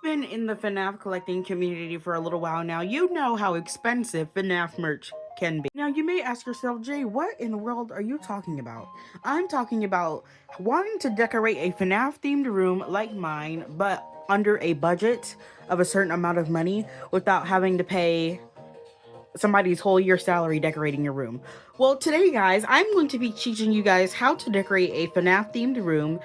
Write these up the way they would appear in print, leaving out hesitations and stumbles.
been in the FNAF collecting community for a little while now, you know how expensive FNAF merch can be. Now, you may ask yourself, Jay, what in the world are you talking about? I'm talking about wanting to decorate a FNAF themed room like mine, but under a budget of a certain amount of money without having to pay somebody's whole year salary decorating your room. Well, today, guys, I'm going to be teaching you guys how to decorate a FNAF themed room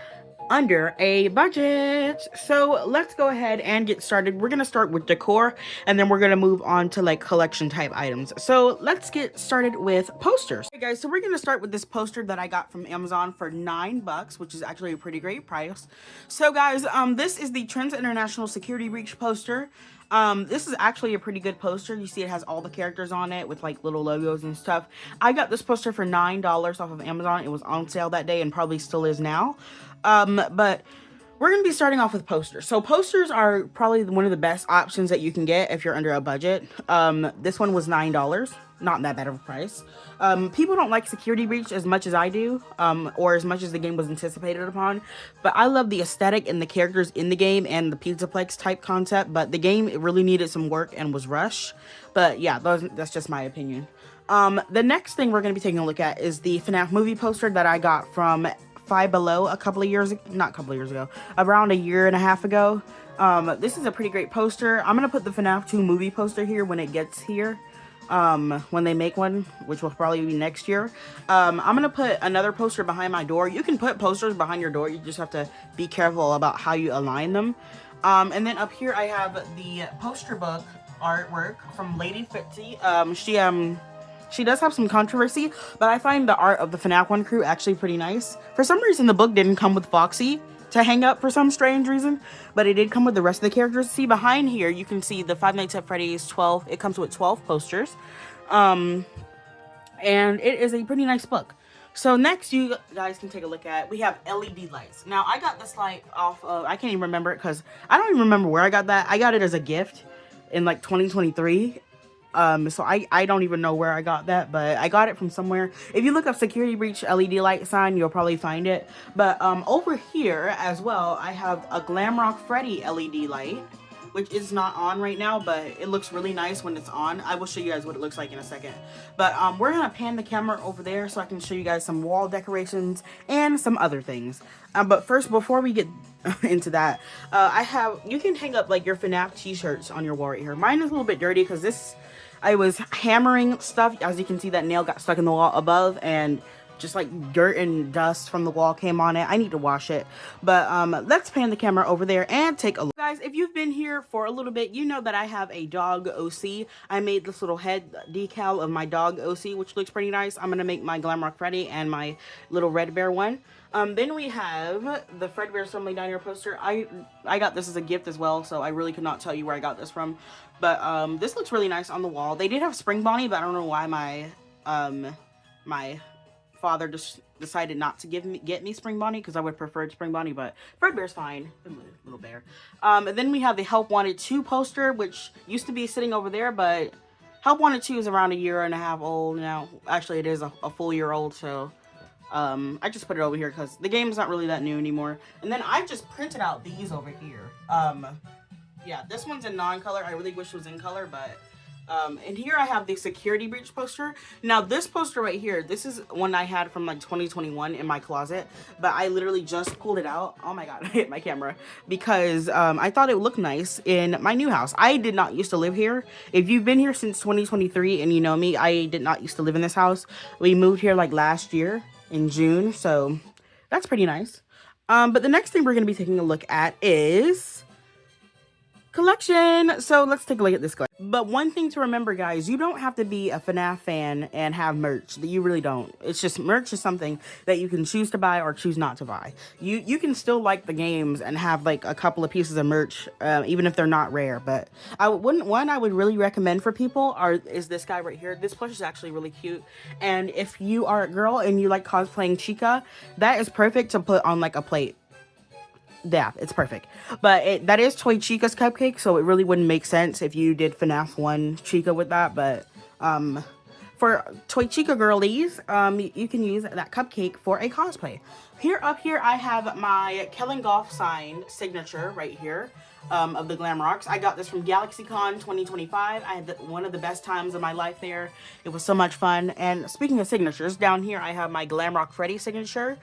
under a budget. So let's go ahead and get started. We're gonna start with decor and then we're gonna move on to like collection type items. So let's get started with posters. Okay guys, so we're gonna start with this poster that I got from Amazon for $9, which is actually a pretty great price. So guys, this is the Trends International Security Breach poster. This is actually a pretty good poster. You see it has all the characters on it with like little logos and stuff. I got this poster for $9 off of Amazon. It was on sale that day and probably still is now. But we're going to be starting off with posters. So posters are probably one of the best options that you can get if you're under a budget. This one was $9. Not that bad of a price. People don't like Security Breach as much as I do, or as much as the game was anticipated upon. But I love the aesthetic and the characters in the game and the Pizzaplex type concept. But the game, it really needed some work and was rushed. But yeah, that's just my opinion. The next thing we're going to be taking a look at is the FNAF movie poster that I got from Five Below around a year and a half ago. This is a pretty great poster. I'm gonna put the FNAF 2 movie poster here when it gets here, when they make one, which will probably be next year. I'm gonna put another poster behind my door. You can put posters behind your door, you just have to be careful about how you align them. And then up here I have the poster book artwork from Lady Fitzy. She does have some controversy, but I find the art of the FNAF 1 crew actually pretty nice. For some reason, the book didn't come with Foxy to hang up for some strange reason, but it did come with the rest of the characters. See, behind here, you can see the Five Nights at Freddy's 12. It comes with 12 posters, and it is a pretty nice book. So next, you guys can take a look at, we have LED lights. Now, I got this light off of, I can't even remember it because I don't even remember where I got that. I got it as a gift in like 2023. So I don't even know where I got that, but I got it from somewhere. If you look up Security Breach LED light sign, you'll probably find it. But over here as well, I have a Glamrock Freddy LED light, which is not on right now, but it looks really nice when it's on. I will show you guys what it looks like in a second. But we're gonna pan the camera over there so I can show you guys some wall decorations and some other things. But first, before we get into that, you can hang up like your FNAF t-shirts on your wall right here. Mine is a little bit dirty because I was hammering stuff. As you can see, that nail got stuck in the wall above and just like dirt and dust from the wall came on it. I need to wash it. But let's pan the camera over there and take a look. Guys, if you've been here for a little bit, you know that I have a dog OC. I made this little head decal of my dog OC, which looks pretty nice. I'm going to make my Glamrock Freddy and my little Red Bear one. Then we have the Fredbear's Family Diner poster. I got this as a gift as well, so I really could not tell you where I got this from. But this looks really nice on the wall. They did have Spring Bonnie, but I don't know why my father just decided not to get me Spring Bonnie, because I would prefer Spring Bonnie, but Fredbear's fine. Little bear. And then we have the Help Wanted 2 poster, which used to be sitting over there, but Help Wanted 2 is around a year and a half old now. Actually, it is a full year old, so I just put it over here because the game's not really that new anymore. And then I just printed out these over here. Yeah, this one's in non-color. I really wish it was in color, but and here I have the Security Breach poster. Now this poster right here, this is one I had from like 2021 in my closet, but I literally just pulled it out. Oh my god, I hit my camera because I thought it would look nice in my new house. I did not used to live here. If you've been here since 2023 and you know me, I did not used to live in this house. We moved here like last year in June, so that's pretty nice. But the next thing we're going to be taking a look at is collection. So let's take a look at this collection. But one thing to remember, guys, you don't have to be a FNAF fan and have merch. You really don't. It's just merch is something that you can choose to buy or choose not to buy. You can still like the games and have like a couple of pieces of merch, even if they're not rare. But I would really recommend for people is this guy right here. This plush is actually really cute. And if you are a girl and you like cosplaying Chica, that is perfect to put on like a plate. Yeah, it's perfect. But that is Toy Chica's cupcake, so it really wouldn't make sense if you did FNAF 1 Chica with that. But for Toy Chica girlies, you can use that cupcake for a cosplay. Up here, I have my Kellen Goff sign signature right here. of the Glam Rocks. I got this from GalaxyCon 2025. I had one of the best times of my life there. It was so much fun. And speaking of signatures, down here I have my Glam Rock Freddy signature.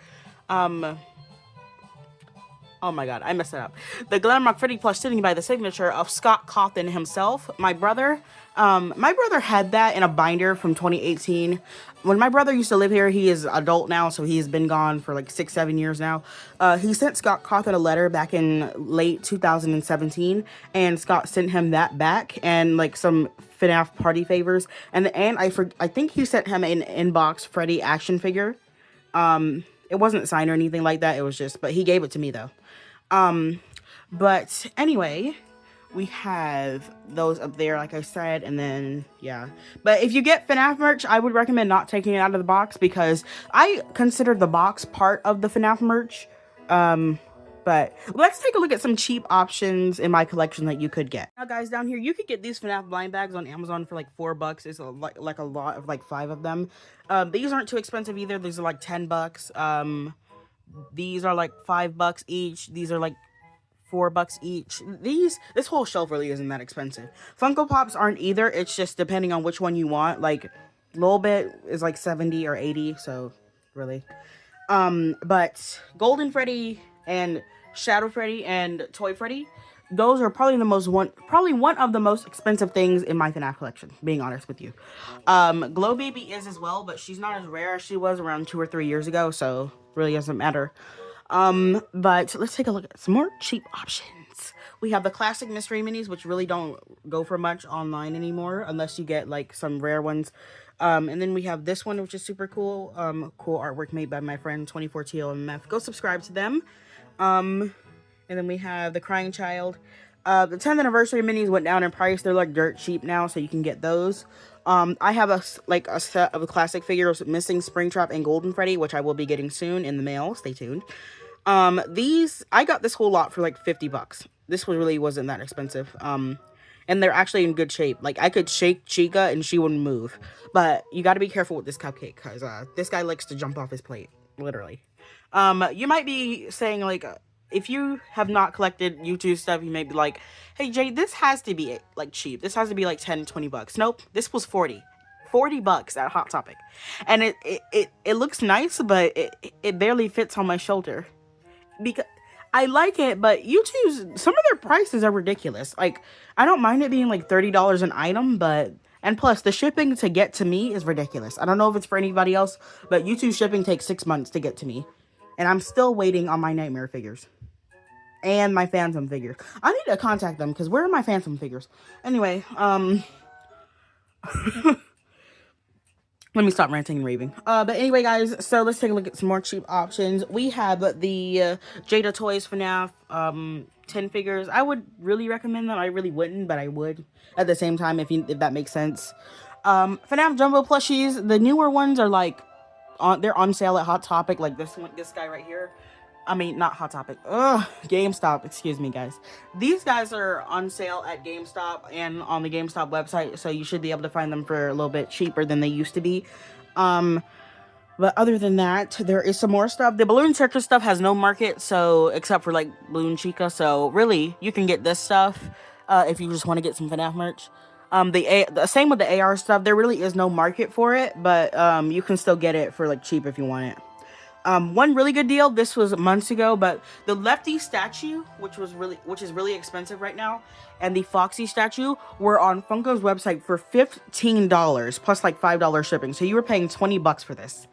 Oh my god, I messed it up. The Glam Rock Freddy plush sitting by the signature of Scott Cawthon himself. My brother had that in a binder from 2018. When my brother used to live here, he is adult now, so he's been gone for like 6-7 years now. He sent Scott Cawthon a letter back in late 2017, and Scott sent him that back and like some FNAF party favors. And I think he sent him an inbox Freddy action figure. It wasn't signed or anything like that. It was just, but he gave it to me though. But anyway, we have those up there, like I said, and then, yeah. But if you get FNAF merch, I would recommend not taking it out of the box because I consider the box part of the FNAF merch. But let's take a look at some cheap options in my collection that you could get. Now, guys, down here, you could get these FNAF blind bags on Amazon for like $4. It's like a lot of like 5 of them. These aren't too expensive either. These are like $10. These are like $5 each. These are like $4 each. This whole shelf really isn't that expensive. Funko Pops aren't either. It's just depending on which one you want. Like Little Bit is like 70 or 80, so really. But Golden Freddy and Shadow Freddy and Toy Freddy, those are probably one of the most expensive things in my FNAF collection, being honest with you. Glow Baby is as well, but she's not as rare as she was around 2 or 3 years ago, so really doesn't matter. But let's take a look at some more cheap options. We have the classic mystery minis, which really don't go for much online anymore, unless you get like some rare ones. And then we have this one, which is super cool. Cool artwork made by my friend 24TOMF. Go subscribe to them. And then we have the Crying Child. The 10th anniversary minis went down in price. They're like dirt cheap now, so you can get those. I have a set of classic figures missing Springtrap and Golden Freddy, which I will be getting soon in the mail. Stay tuned. I got this whole lot for like $50. This one really wasn't that expensive. And they're actually in good shape. Like, I could shake Chica and she wouldn't move. But you got to be careful with this cupcake, because this guy likes to jump off his plate, literally. You might be saying, like, if you have not collected YouTube stuff, you may be like, hey, Jay, this has to be, like, cheap. This has to be, like, $10-20. Nope, this was $40 at Hot Topic. And it looks nice, but it barely fits on my shoulder. Because I like it, but YouTube's, some of their prices are ridiculous. Like, I don't mind it being, like, $30 an item, but... And plus, the shipping to get to me is ridiculous. I don't know if it's for anybody else, but YouTube shipping takes 6 months to get to me. And I'm still waiting on my Nightmare figures. And my Phantom figures. I need to contact them, because where are my Phantom figures? Anyway, let me stop ranting and raving. But anyway, guys, so let's take a look at some more cheap options. We have the Jada Toys FNAF 10 figures. I would really recommend them. I really wouldn't, but I would at the same time, if that makes sense. FNAF Jumbo plushies, the newer ones are like, they're on sale at Hot Topic, like this guy right here. I mean, not Hot Topic. GameStop. Excuse me, guys. These guys are on sale at GameStop and on the GameStop website, so you should be able to find them for a little bit cheaper than they used to be. But other than that, there is some more stuff. The Balloon Searcher stuff has no market, so except for like Balloon Chica. So really, you can get this stuff if you just want to get some FNAF merch. The same with the AR stuff. There really is no market for it, but you can still get it for like cheap if you want it. One really good deal, this was months ago, but the Lefty statue, which is really expensive right now, and the Foxy statue were on Funko's website for $15 plus like $5 shipping. So you were paying $20 for this.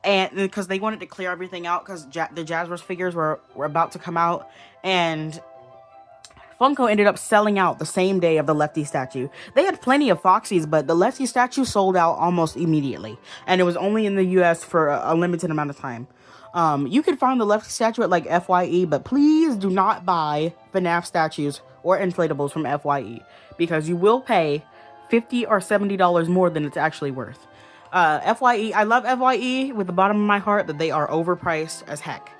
And because they wanted to clear everything out, because the Jazzwares figures were about to come out, and Funko ended up selling out the same day of the Lefty statue. They had plenty of Foxies, but the Lefty statue sold out almost immediately. And it was only in the US for a limited amount of time. You could find the Lefty statue at like FYE, but please do not buy FNAF statues or inflatables from FYE, because you will pay $50 or $70 more than it's actually worth. FYE, I love FYE with the bottom of my heart, but they are overpriced as heck.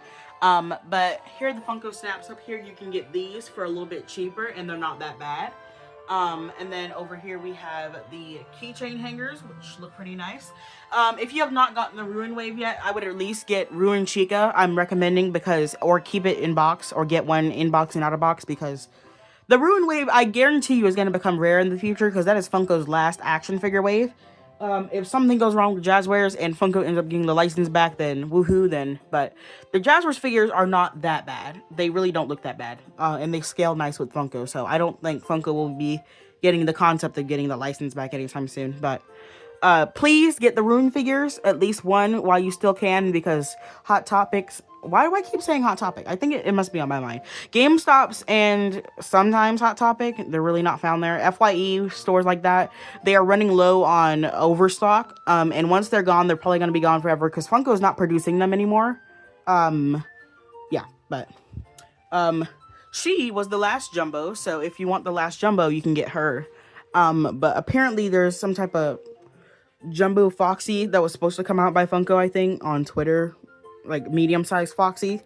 But here are the Funko Snaps. Up here you can get these for a little bit cheaper, and they're not that bad. And then over here we have the keychain hangers, which look pretty nice. If you have not gotten the Ruin Wave yet, I would at least get Ruin Chica. I'm recommending, because, or keep it in box, or get one in box and out of box, because The Ruin Wave, I guarantee you, is going to become rare in the future because that is Funko's last action figure wave. If something goes wrong with Jazzwares and Funko ends up getting the license back, then woohoo, then. But the Jazzwares figures are not that bad. They really don't look that bad. And they scale nice with Funko, so I don't think Funko will be getting the concept of getting the license back anytime soon. But please get the Rune figures, at least one while you still can, because Hot Topics. Why do I keep saying Hot Topic? I think it must be on my mind. GameStops and sometimes Hot Topic, they're really not found there. FYE stores like that, they are running low on overstock. And once they're gone, they're probably going to be gone forever because Funko is not producing them anymore. Yeah, but she was the last Jumbo, so if you want the last Jumbo, you can get her. But apparently there's some type of Jumbo Foxy that was supposed to come out by Funko, I think, on Twitter, like medium-sized Foxy.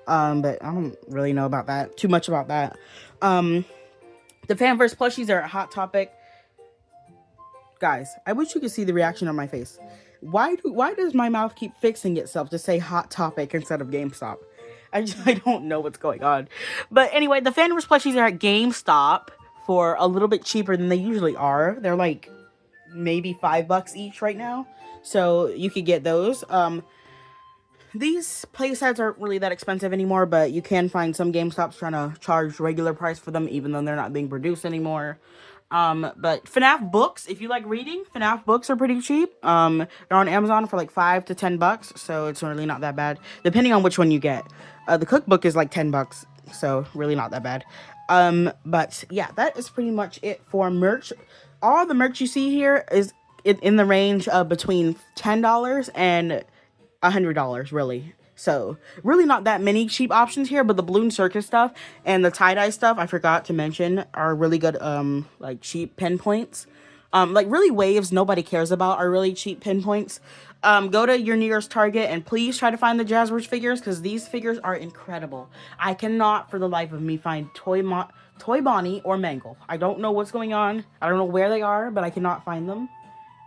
But I don't really know about that, too much about that. The Fanverse plushies are a Hot Topic. Guys, I wish you could see the reaction on my face. Why does my mouth keep fixing itself to say Hot Topic instead of GameStop? I don't know what's going on. But anyway, the Fanverse plushies are at GameStop for a little bit cheaper than they usually are. They're like maybe $5 each right now, so you could get those. These playsets aren't really that expensive anymore, but you can find some GameStops trying to charge regular price for them, even though they're not being produced anymore. But FNAF books, if you like reading, FNAF books are pretty cheap. They're on Amazon for like $5 to $10, so it's really not that bad, depending on which one you get. The cookbook is like $10, so really not that bad. But yeah, that is pretty much it for merch. All the merch you see here is in the range of between $10 and $100, really. So really not that many cheap options here, but the Balloon Circus stuff and the tie-dye stuff, I forgot to mention, are really good, like cheap pinpoints. Like really waves nobody cares about are really cheap pinpoints. Go to your nearest Target and please try to find the Jazzwares figures because these figures are incredible. I cannot for the life of me find Toy Bonnie or Mangle. I don't know what's going on. I don't know where they are, but I cannot find them.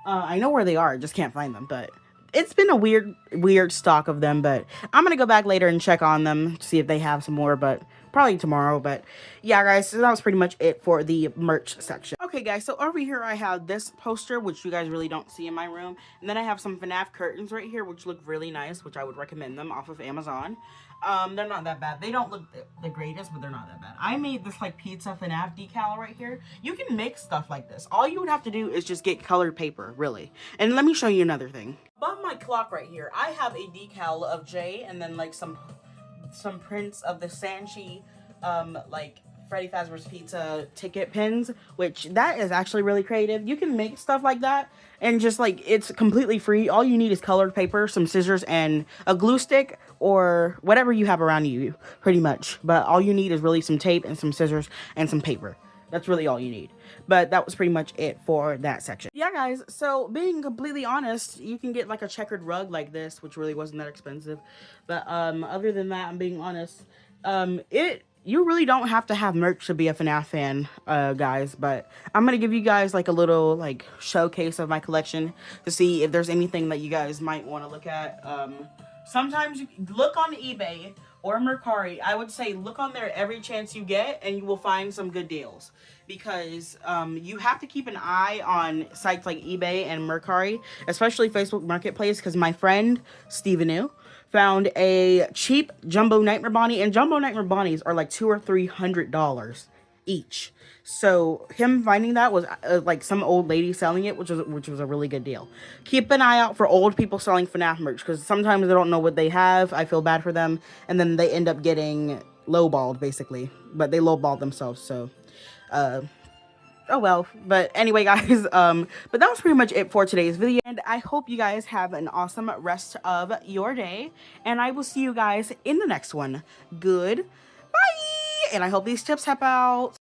I know where they are, just can't find them, but it's been a weird stock of them, but I'm gonna go back later and check on them to see if they have some more, but probably tomorrow. But yeah, guys, so that was pretty much it for the merch section. Okay, guys, so over here I have this poster, which you guys really don't see in my room, and then I have some FNAF curtains right here, which look really nice, which I would recommend them off of Amazon. They're not that bad. They don't look the greatest, but they're not that bad. I made this like pizza FNAF decal right here. You can make stuff like this. All you would have to do is just get colored paper, really. And let me show you another thing. Above my clock right here, I have a decal of Jay and then like some prints of the Sanchi, like Freddy Fazbear's Pizza ticket pins, which that is actually really creative. You can make stuff like that and just like, it's completely free. All you need is colored paper, some scissors, and a glue stick or whatever you have around you, pretty much. But all you need is really some tape and some scissors and some paper. That's really all you need. But that was pretty much it for that section. Yeah, guys, so being completely honest, you can get like a checkered rug like this, which really wasn't that expensive. But other than that, I'm being honest, you really don't have to have merch to be a FNAF fan, guys, but I'm gonna give you guys like a little like showcase of my collection to see if there's anything that you guys might want to look at. Sometimes you look on eBay or Mercari. I would say look on there every chance you get and you will find some good deals, because you have to keep an eye on sites like eBay and Mercari, especially Facebook Marketplace, because my friend Stevenu found a cheap Jumbo Nightmare Bonnie, and Jumbo Nightmare Bonnies are like $200 or $300 each. So him finding that was like some old lady selling it, which was a really good deal. Keep an eye out for old people selling FNAF merch, because sometimes they don't know what they have. I feel bad for them, and then they end up getting lowballed basically, but they lowballed themselves. So oh well. But anyway, guys, but that was pretty much it for today's video, and I hope you guys have an awesome rest of your day, and I will see you guys in the next one. Goodbye, and I hope these tips help out.